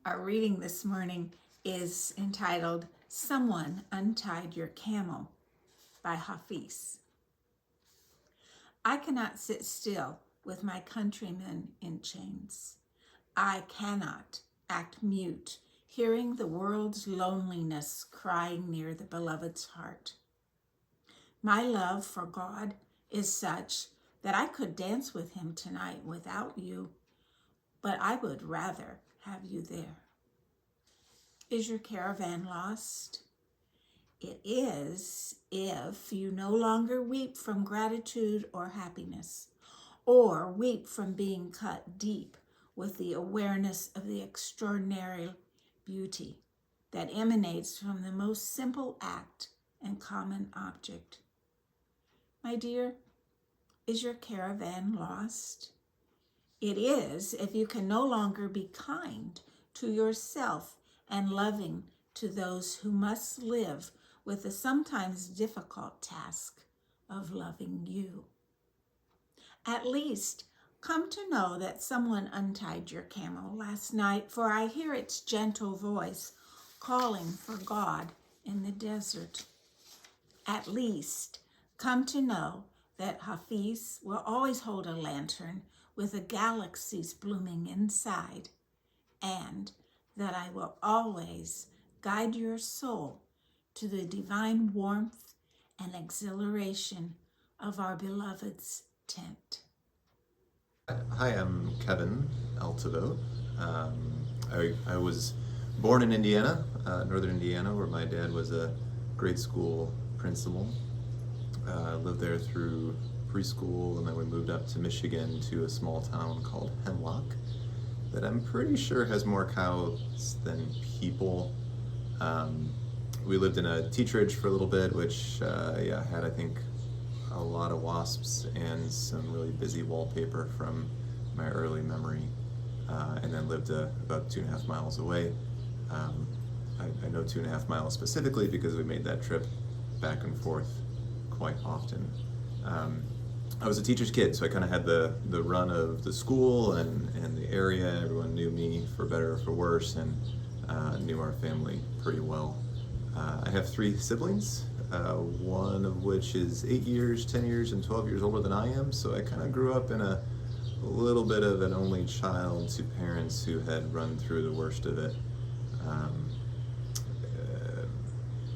Our reading this morning is entitled Someone Untied Your Camel by Hafiz. I cannot sit still with my countrymen in chains. I cannot act mute, hearing the world's loneliness crying near the beloved's heart. My love for God is such that I could dance with him tonight without you, but I would rather have you there. Is your caravan lost? It is if you no longer weep from gratitude or happiness, or weep from being cut deep with the awareness of the extraordinary beauty that emanates from the most simple act and common object. My dear, is your caravan lost? It is if you can no longer be kind to yourself and loving to those who must live with the sometimes difficult task of loving you. At least come to know that someone untied your camel last night, for I hear its gentle voice calling for God in the desert. At least come to know that Hafiz will always hold a lantern with the galaxies blooming inside, and that I will always guide your soul to the divine warmth and exhilaration of our beloved's tent. Hi, I'm Kevin Altevogt. I was born in Indiana, northern Indiana, where my dad was a grade school principal. Lived there through preschool, and then we moved up to Michigan to a small town called Hemlock that I'm pretty sure has more cows than people. We lived in a teacherage for a little bit, which had, I think, a lot of wasps and some really busy wallpaper from my early memory, and then lived about 2.5 miles away. I know 2.5 miles specifically because we made that trip back and forth quite often. I was a teacher's kid, so I kind of had the run of the school and the area. Everyone knew me for better or for worse, and knew our family pretty well. I have 3 siblings, one of which is 8 years, 10 years, and 12 years older than I am, so I kind of grew up in a little bit of an only child to parents who had run through the worst of it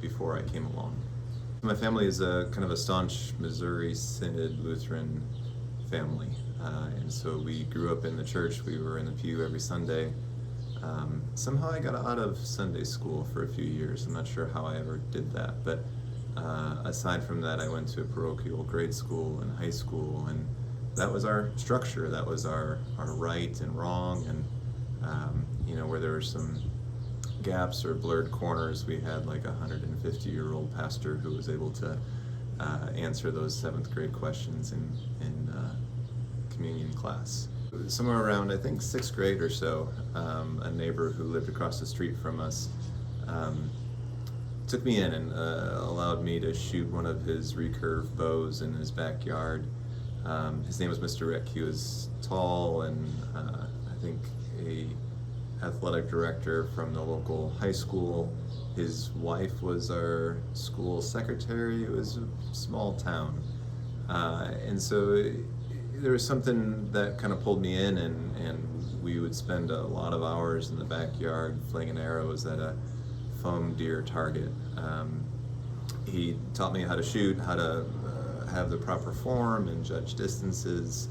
before I came along. My family is a kind of a staunch Missouri Synod Lutheran family, and so we grew up in the church. We were in the pew every Sunday. Somehow I got out of Sunday school for a few years. I'm not sure how I ever did that, but aside from that, I went to a parochial grade school and high school, and that was our structure. That was our right and wrong, and where there were some gaps or blurred corners, we had like a 150-year-old pastor who was able to answer those 7th grade questions in communion class. Somewhere around, I think, 6th grade or so, a neighbor who lived across the street from us took me in and allowed me to shoot one of his recurve bows in his backyard. His name was Mr. Rick. He was tall and I think a athletic director from the local high school. His wife was our school secretary. It was a small town. And so there was something that kind of pulled me in, and we would spend a lot of hours in the backyard flinging arrows at a foam deer target. He taught me how to shoot, how to have the proper form and judge distances.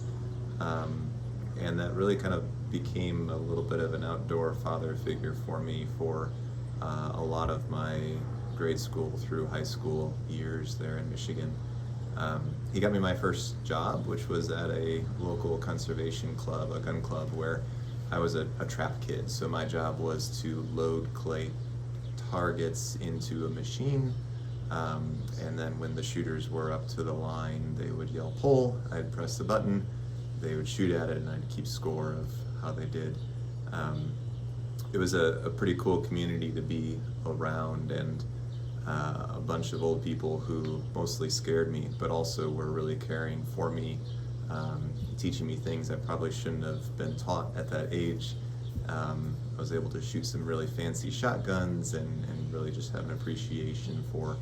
And that really kind of became a little bit of an outdoor father figure for me for a lot of my grade school through high school years there in Michigan. He got me my first job, which was at a local conservation club, a gun club, where I was a trap kid. So my job was to load clay targets into a machine, and then when the shooters were up to the line, they would yell pull, I'd press the button, they would shoot at it, and I'd keep score of how they did. It was a pretty cool community to be around, and a bunch of old people who mostly scared me, but also were really caring for me, teaching me things I probably shouldn't have been taught at that age. I was able to shoot some really fancy shotguns and really just have an appreciation for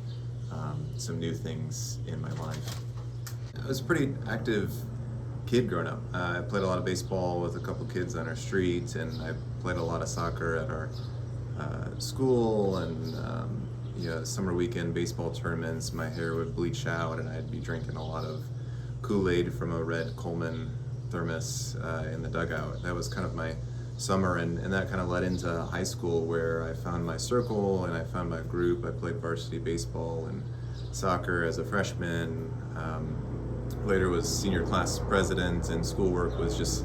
some new things in my life. I was a pretty active kid growing up. I played a lot of baseball with a couple kids on our street, and I played a lot of soccer at our school, and summer weekend baseball tournaments. My hair would bleach out, and I'd be drinking a lot of Kool-Aid from a red Coleman thermos in the dugout. That was kind of my summer, and that kind of led into high school, where I found my circle and I found my group. I played varsity baseball and soccer as a freshman. Later was senior class president, and schoolwork was just,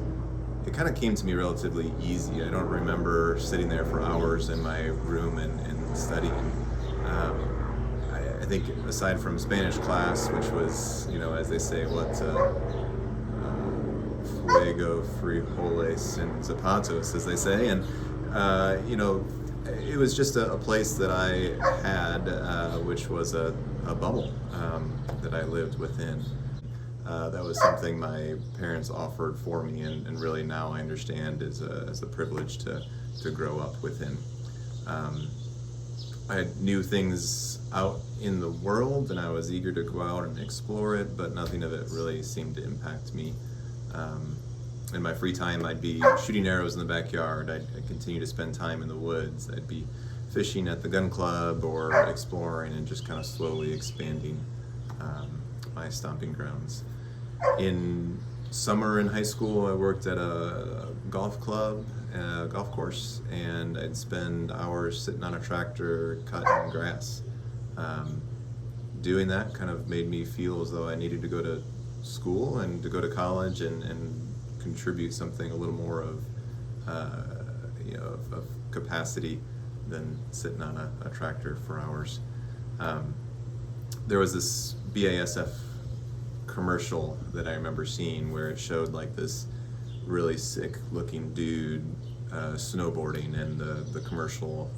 it kind of came to me relatively easy. I don't remember sitting there for hours in my room and studying. I think aside from Spanish class, which was, as they say, fuego, frijoles, and zapatos, as they say, and it was just a place that I had, which was a bubble that I lived within. That was something my parents offered for me, and really now I understand as a privilege to grow up within. I knew things out in the world, and I was eager to go out and explore it, but nothing of it really seemed to impact me. In my free time, I'd be shooting arrows in the backyard. I'd continue to spend time in the woods. I'd be fishing at the gun club or exploring and just kind of slowly expanding my stomping grounds. In summer in high school, I worked at a golf club, golf course, and I'd spend hours sitting on a tractor cutting grass. Doing that kind of made me feel as though I needed to go to school and to go to college and contribute something a little more of capacity than sitting on a tractor for hours. There was this BASF commercial that I remember seeing where it showed like this really sick looking dude snowboarding, and the commercial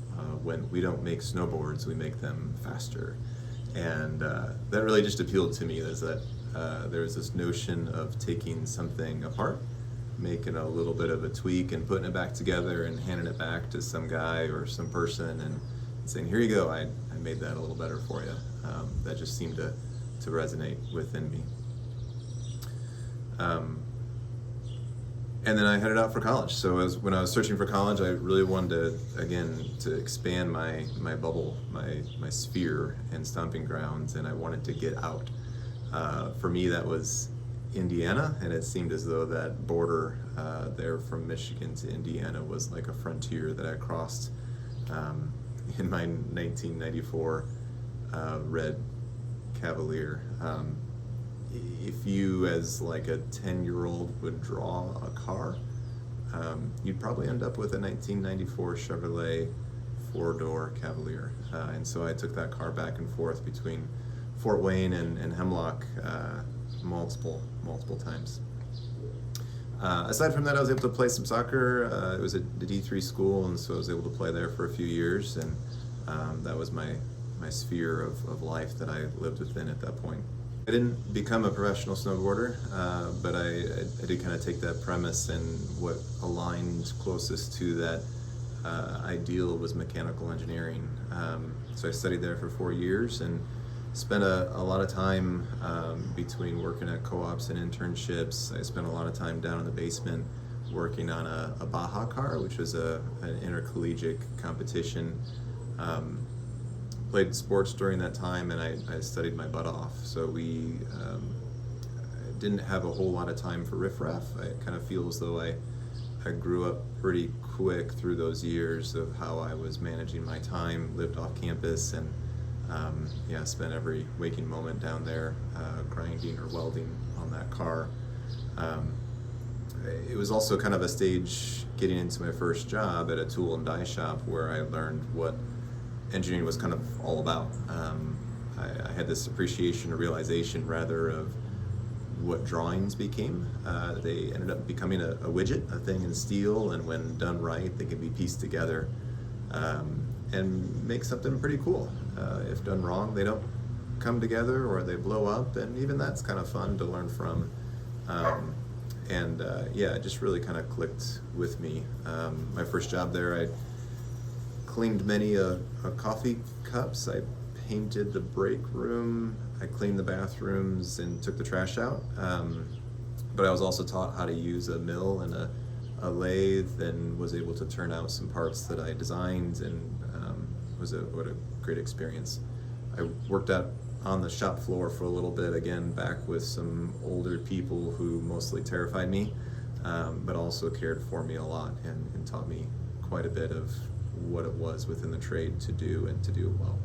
went, "We don't make snowboards, we make them faster." And that really just appealed to me, is that there's this notion of taking something apart, making a little bit of a tweak and putting it back together and handing it back to some guy or some person and saying, "Here you go, I made that a little better for you." That just seemed to resonate within me. And then I headed out for college. So when I was searching for college, I really wanted to expand my bubble, my sphere and stomping grounds, and I wanted to get out. For me, that was Indiana, and it seemed as though that border there from Michigan to Indiana was like a frontier that I crossed in my 1994 red Cavalier. If you, as like a 10-year-old, would draw a car, you'd probably end up with a 1994 Chevrolet 4-door Cavalier. And so I took that car back and forth between Fort Wayne and Hemlock multiple times. Aside from that, I was able to play some soccer. It was at the D3 school, and so I was able to play there for a few years, and that was my sphere of life that I lived within at that point. I didn't become a professional snowboarder, but I did kind of take that premise, and what aligned closest to that ideal was mechanical engineering. So I studied there for 4 years and spent a lot of time between working at co-ops and internships. I spent a lot of time down in the basement working on a Baja car, which was an intercollegiate competition. Played sports during that time, and I studied my butt off. So we didn't have a whole lot of time for riffraff. I kind of feel as though I grew up pretty quick through those years of how I was managing my time, lived off campus, and spent every waking moment down there grinding or welding on that car. It was also kind of a stage getting into my first job at a tool and die shop, where I learned what engineering was kind of all about. I had this appreciation or realization rather of what drawings became. They ended up becoming a widget, a thing in steel, and when done right, they can be pieced together and make something pretty cool. If done wrong, they don't come together or they blow up, and even that's kind of fun to learn from. And yeah, it just really kind of clicked with me. My first job there, I cleaned many coffee cups. I painted the break room. I cleaned the bathrooms and took the trash out. But I was also taught how to use a mill and a lathe, and was able to turn out some parts that I designed, and what a great experience. I worked out on the shop floor for a little bit, again back with some older people who mostly terrified me, but also cared for me a lot, and taught me quite a bit of what it was within the trade to do, and to do it well.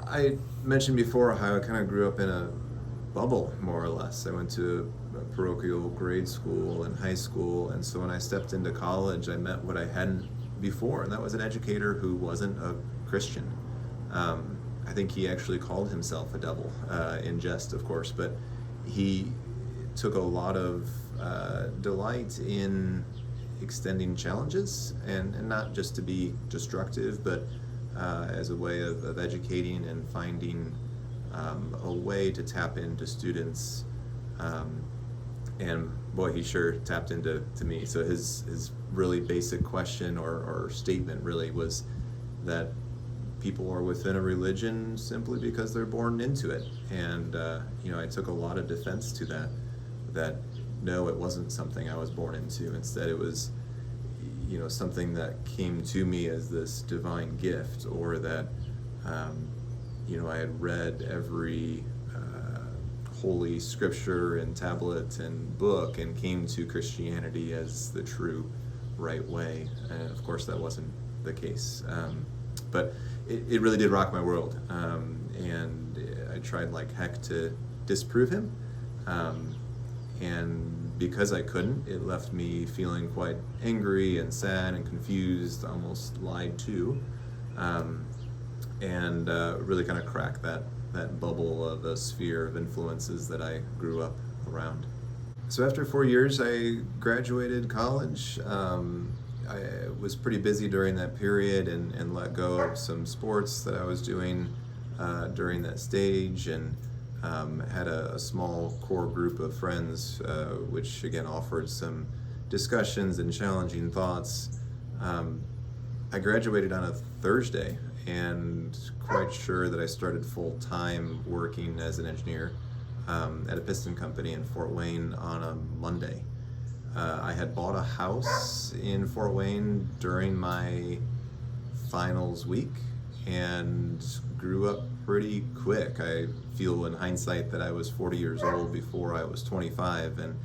I mentioned before how I kind of grew up in a bubble, more or less. I went to a parochial grade school and high school, and so when I stepped into college, I met what I hadn't before, and that was an educator who wasn't a Christian. I think he actually called himself a devil, in jest, of course, but he took a lot of delight in extending challenges, and not just to be destructive, but as a way of educating and finding a way to tap into students. And boy, he sure tapped into me. So his really basic question or statement really was that people are within a religion simply because they're born into it. And I took a lot of defense to that no, it wasn't something I was born into. Instead, it was something that came to me as this divine gift, or that I had read every holy scripture and tablet and book, and came to Christianity as the true right way. And of course that wasn't the case, but it really did rock my world, and I tried like heck to disprove him, and because I couldn't, it left me feeling quite angry and sad and confused, almost lied to, and really kind of cracked that bubble of a sphere of influences that I grew up around. So after 4 years, I graduated college. I was pretty busy during that period, and let go of some sports that I was doing during that stage, and had a small core group of friends, which again offered some discussions and challenging thoughts. I graduated on a Thursday, and quite sure that I started full-time working as an engineer at a piston company in Fort Wayne on a Monday. I had bought a house in Fort Wayne during my finals week, and grew up pretty quick. I feel in hindsight that I was 40 years old before I was 25, and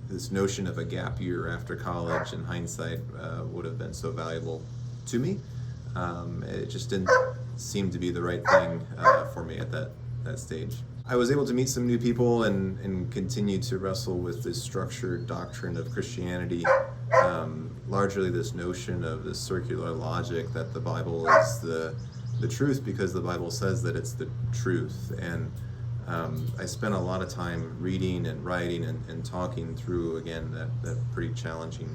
this notion of a gap year after college in hindsight would have been so valuable to me. It just didn't seem to be the right thing for me at that stage. I was able to meet some new people and continue to wrestle with this structured doctrine of Christianity, largely this notion of this circular logic that the Bible is the truth because the Bible says that it's the truth. And I spent a lot of time reading and writing and talking through, again, that pretty challenging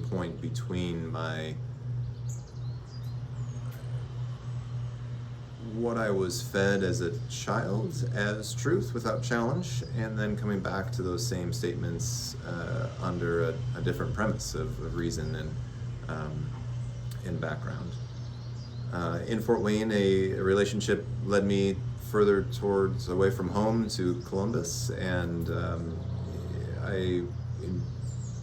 point between what I was fed as a child as truth without challenge, and then coming back to those same statements under a different premise of reason and background. In Fort Wayne, a relationship led me further towards away from home to Columbus, and I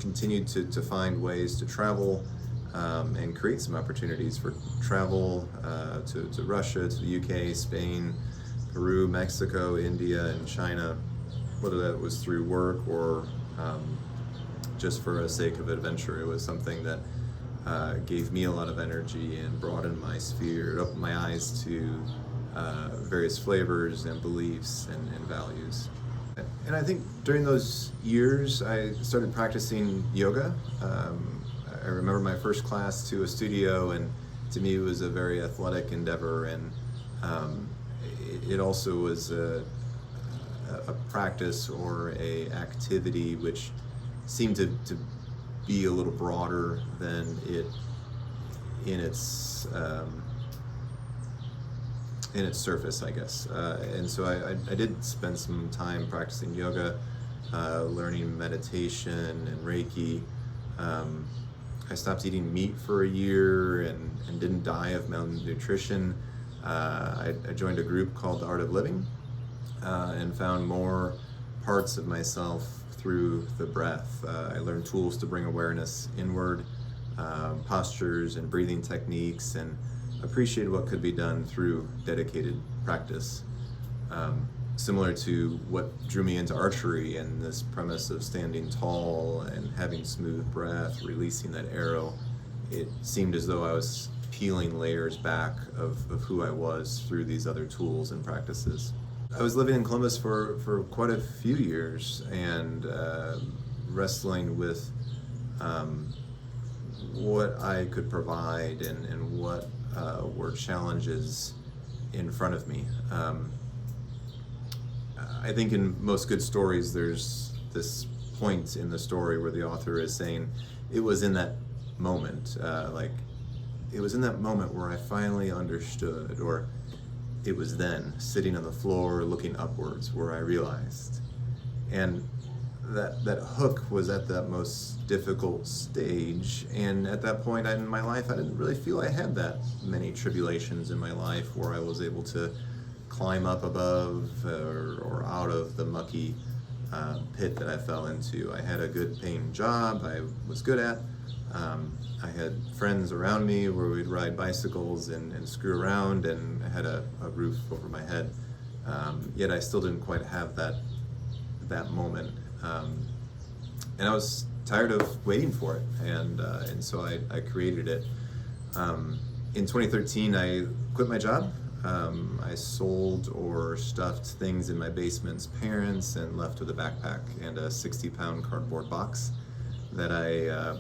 continued to find ways to travel and create some opportunities for travel to Russia, to the UK, Spain, Peru, Mexico, India, and China, whether that was through work or just for a sake of adventure. It was something that gave me a lot of energy and broadened my sphere, it opened my eyes to various flavors and beliefs and values. And I think during those years, I started practicing yoga. I remember my first class to a studio, and to me it was a very athletic endeavor, and it also was a practice or a activity which seemed to be a little broader than it in its in its surface, I guess. And so I did spend some time practicing yoga, learning meditation and Reiki. I stopped eating meat for a year and didn't die of malnutrition. I joined a group called The Art of Living and found more parts of myself through the breath. I learned tools to bring awareness inward, postures and breathing techniques, and appreciated what could be done through dedicated practice. Similar to what drew me into archery and this premise of standing tall and having smooth breath, releasing that arrow, it seemed as though I was peeling layers back of who I was through these other tools and practices. I was living in Columbus for quite a few years and wrestling with what I could provide and what were challenges in front of me. I think in most good stories, there's this point in the story where the author is saying, it was in that moment, it was in that moment where I finally understood, or it was then, sitting on the floor looking upwards, where I realized. And that hook was at that most difficult stage, and at that point in my life, I didn't really feel I had that many tribulations in my life where I was able to climb up above or out of the mucky pit that I fell into. I had a good paying job I was good at. I had friends around me where we'd ride bicycles and screw around, and I had a roof over my head. Yet I still didn't quite have that moment. And I was tired of waiting for it, and so I created it. In 2013, I quit my job. I sold or stuffed things in my basement's parents and left with a backpack and a 60-pound cardboard box that I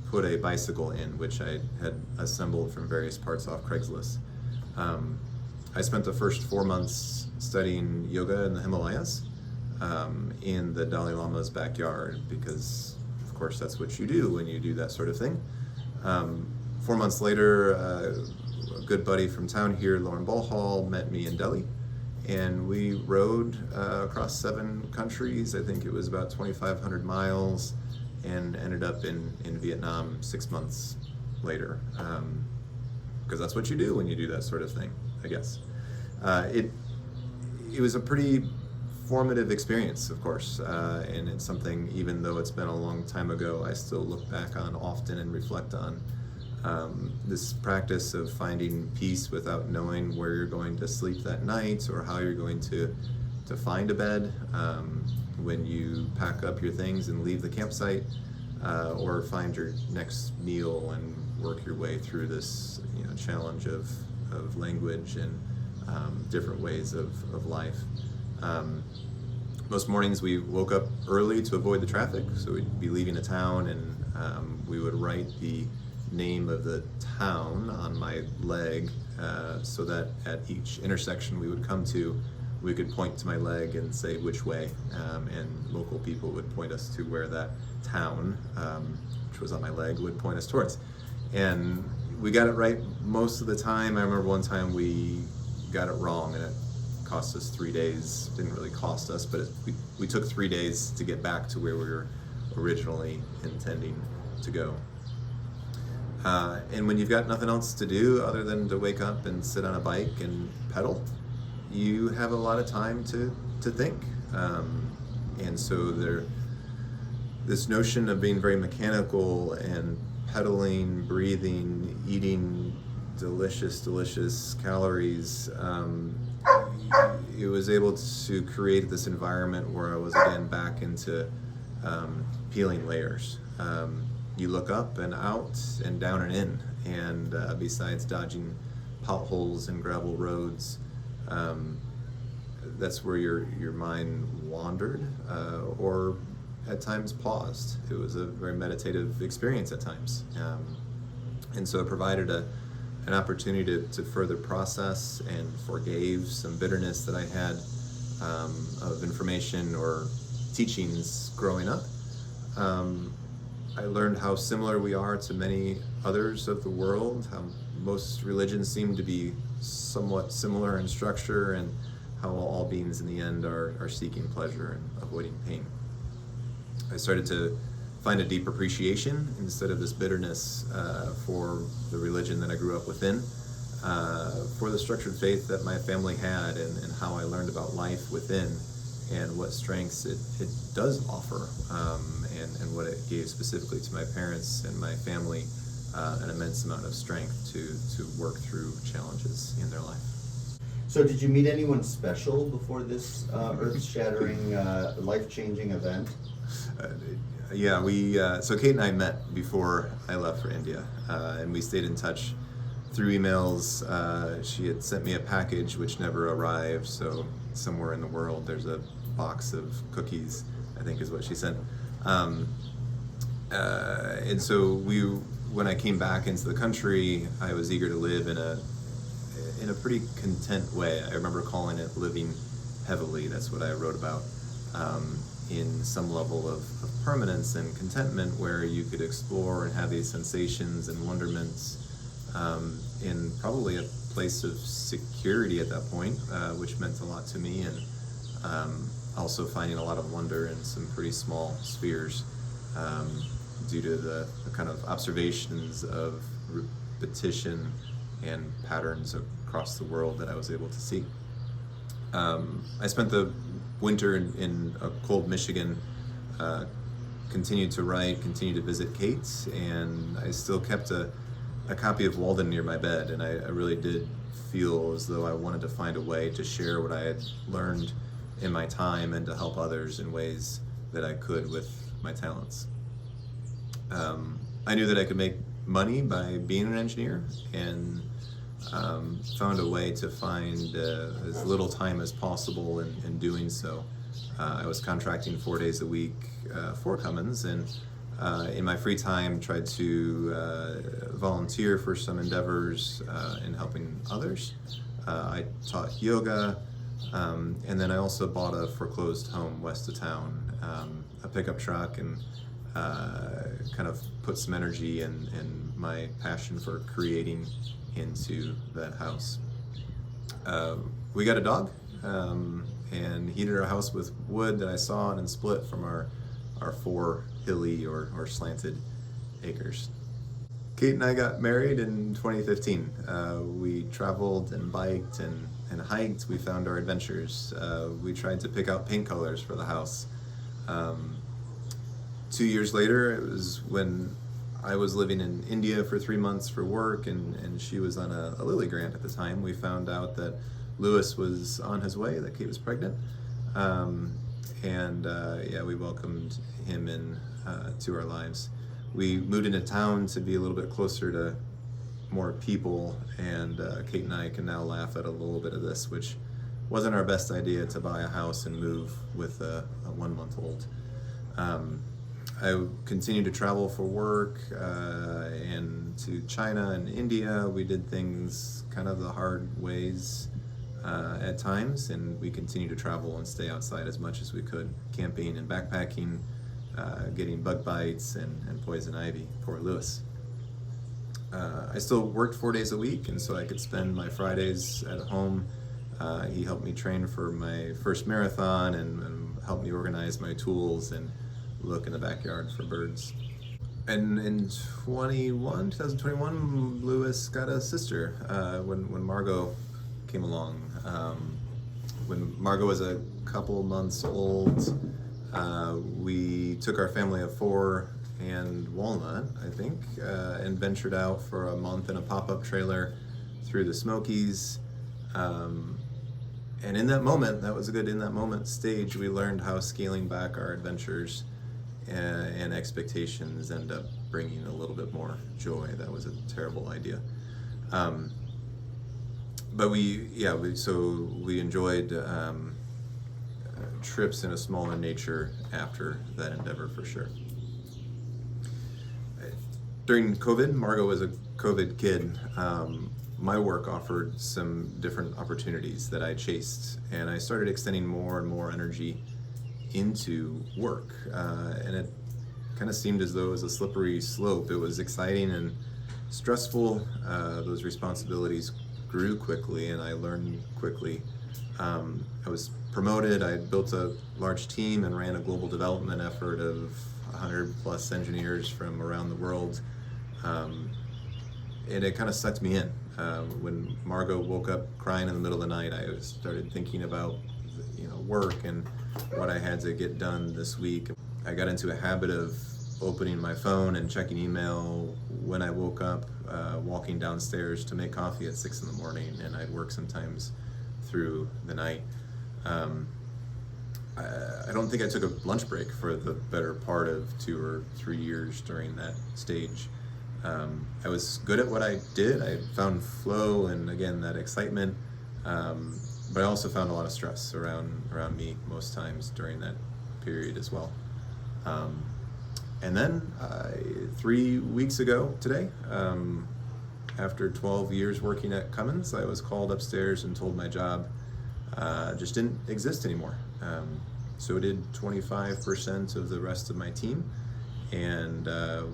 put a bicycle in, which I had assembled from various parts off Craigslist. I spent the first 4 months studying yoga in the Himalayas, in the Dalai Lama's backyard, because of course that's what you do when you do that sort of thing. 4 months later, a good buddy from town here, Lauren Ballhall, met me in Delhi, and we rode across 7 countries. I think it was about 2,500 miles, and ended up in Vietnam 6 months later, because that's what you do when you do that sort of thing, I guess. It was a pretty formative experience, of course, and it's something, even though it's been a long time ago, I still look back on often and reflect on. This practice of finding peace without knowing where you're going to sleep that night or how you're going to find a bed when you pack up your things and leave the campsite, or find your next meal and work your way through this challenge of language and different ways of life. Most mornings we woke up early to avoid the traffic, so we'd be leaving a town, and we would write the name of the town on my leg, so that at each intersection we would come to, we could point to my leg and say which way, and local people would point us to where that town, which was on my leg, would point us towards. And we got it right most of the time. I remember one time we got it wrong, and it cost us 3 days. Didn't really cost us, but we took 3 days to get back to where we were originally intending to go. And when you've got nothing else to do other than to wake up and sit on a bike and pedal, you have a lot of time to think. And so this notion of being very mechanical and pedaling, breathing, eating delicious calories, it was able to create this environment where I was again back into peeling layers. You look up and out and down and in, and besides dodging potholes and gravel roads, that's where your mind wandered, or at times paused. It was a very meditative experience at times, and so it provided an opportunity to further process and forgave some bitterness that I had of information or teachings growing up. I learned how similar we are to many others of the world, how most religions seem to be somewhat similar in structure, and how all beings in the end are seeking pleasure and avoiding pain. I started to find a deep appreciation instead of this bitterness for the religion that I grew up within, for the structured faith that my family had, and how I learned about life within and what strengths it does offer, and what it gave specifically to my parents and my family, an immense amount of strength to work through challenges in their life. So did you meet anyone special before this earth-shattering, life-changing event? Yeah, so Kate and I met before I left for India, and we stayed in touch through emails. She had sent me a package which never arrived, so somewhere in the world there's a box of cookies, I think is what she sent. And so when I came back into the country, I was eager to live in a pretty content way. I remember calling it living heavily. That's what I wrote about. In some level of permanence and contentment, where you could explore and have these sensations and wonderments, in probably a place of security at that point, which meant a lot to me, and also finding a lot of wonder in some pretty small spheres, due to the kind of observations of repetition and patterns across the world that I was able to see. I spent the winter in a cold Michigan, continued to write, continued to visit Kate, and I still kept a copy of Walden near my bed, and I really did feel as though I wanted to find a way to share what I had learned in my time and to help others in ways that I could with my talents. I knew that I could make money by being an engineer, and found a way to find as little time as possible in doing so. I was contracting 4 days a week for Cummins, and in my free time tried to volunteer for some endeavors in helping others. I taught yoga, and then I also bought a foreclosed home west of town, a pickup truck, and kind of put some energy and my passion for creating into that house. We got a dog, and heated our house with wood that I sawed and split from our 4 hilly or slanted acres. Kate and I got married in 2015. We traveled and biked and hiked. We found our adventures. We tried to pick out paint colors for the house. 2 years later, it was when I was living in India for 3 months for work, and she was on a Lilly grant at the time. We found out that Lewis was on his way, that Kate was pregnant. We welcomed him in to our lives. We moved into town to be a little bit closer to more people, and Kate and I can now laugh at a little bit of this, which wasn't our best idea, to buy a house and move with a 1-month-old. I continued to travel for work, and to China and India. We did things kind of the hard ways at times, and we continued to travel and stay outside as much as we could, camping and backpacking, getting bug bites and poison ivy. Poor Lewis. I still worked 4 days a week, and so I could spend my Fridays at home. He helped me train for my first marathon and helped me organize my tools and look in the backyard for birds. And in 2021, Lewis got a sister when Margot came along. When Margot was a couple months old, we took our family of 4 and Walnut, I think, and ventured out for a month in a pop-up trailer through the Smokies. And in that moment, that was a good in that moment stage, we learned how scaling back our adventures and expectations end up bringing a little bit more joy. That was a terrible idea. But we enjoyed trips in a smaller nature after that endeavor, for sure. During COVID, Margot was a COVID kid. My work offered some different opportunities that I chased, and I started extending more and more energy into work, and it kind of seemed as though it was a slippery slope. It was exciting and stressful. Those responsibilities grew quickly and I learned quickly. I was promoted. I built a large team and ran a global development effort of 100 plus engineers from around the world. And it kind of sucked me in. When Margot woke up crying in the middle of the night, I started thinking about work and what I had to get done this week. I got into a habit of opening my phone and checking email when I woke up, walking downstairs to make coffee at 6 in the morning, and I'd work sometimes through the night. I don't think I took a lunch break for the better part of 2 or 3 years during that stage. I was good at what I did. I found flow and, again, that excitement, but I also found a lot of stress around me most times during that period as well. And then 3 weeks ago today, after 12 years working at Cummins, I was called upstairs and told my job just didn't exist anymore. So did 25% of the rest of my team, and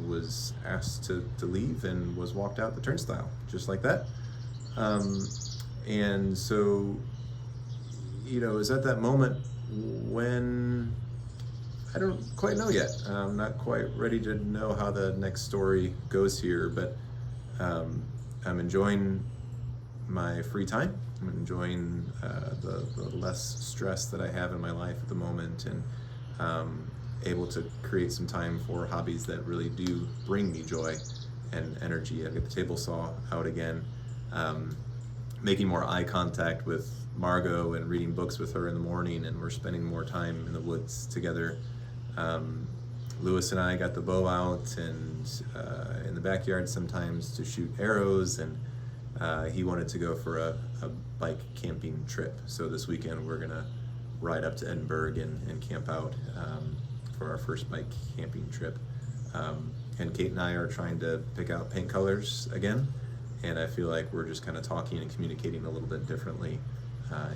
was asked to leave and was walked out the turnstile, just like that. And so, it was at that moment when I don't quite know yet. I'm not quite ready to know how the next story goes here, but I'm enjoying my free time. I'm enjoying the less stress that I have in my life at the moment, and able to create some time for hobbies that really do bring me joy and energy. I've got the table saw out again, making more eye contact with Margot and reading books with her in the morning, and we're spending more time in the woods together. Lewis and I got the bow out and in the backyard sometimes to shoot arrows, and he wanted to go for a bike camping trip. So this weekend we're gonna ride up to Edinburgh and camp out for our first bike camping trip. And Kate and I are trying to pick out paint colors again, and I feel like we're just kind of talking and communicating a little bit differently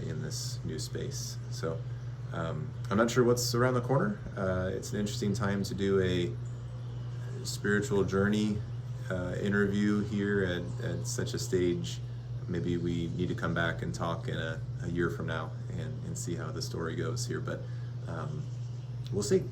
in this new space. So I'm not sure what's around the corner. It's an interesting time to do a spiritual journey interview here at such a stage. Maybe we need to come back and talk in a year from now and see how the story goes here, but we'll see.